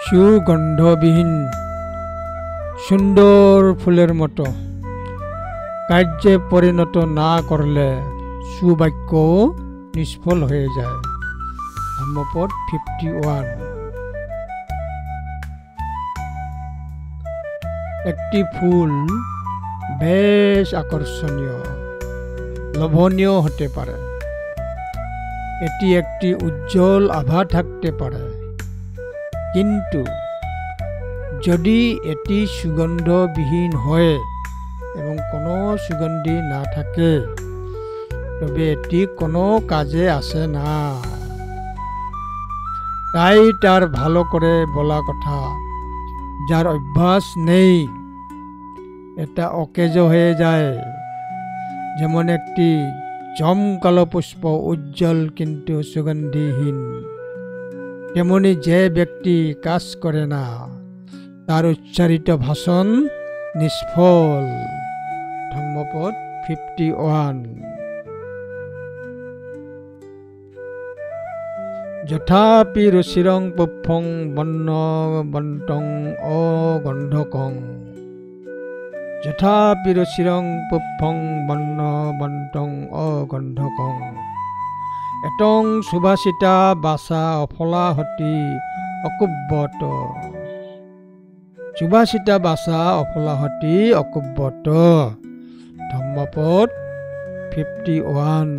সুগন্ধবিহীন সুন্দর ফুলের মতো কার্যে পরিণত না করলে সুবাক্যও নিষ্ফল হয়ে যায়। ধম্মপদ 51। একটি ফুল বেশ আকর্ষণীয়, লোভনীয় হতে পারে। এটি একটি উজ্জ্বল আভা থাকতে পারে, কিন্তু যদি এটি সুগন্ধবিহীন হয় এবং কোনো সুগন্ধি না থাকে, তবে এটি কোনো কাজে আসে না। তাই তার ভালো করে বলা কথা, যার অভ্যাস নেই এটা অকেজ হয়ে যায়। যেমন একটি জমকালো পুষ্প উজ্জ্বল কিন্তু সুগন্ধিহীন, তেমনি যে ব্যক্তি কাজ করে না তার উচ্চারিত ভাষণ নিষ্ফল। ধম্মপদ 51। যথাপি রুচিরং পুষ্পং বন্য বন্তং অগন্ধকং। যথাপি রুচিরং পুষ্পং বন্য বন্তং অগন্ধকং। এতং সুভাষিতা বাচা অফলাহতি অকুব্বত। সুভাষিতা বাচা অফলাহতি অকুব্বত। ধম্মপদ 51।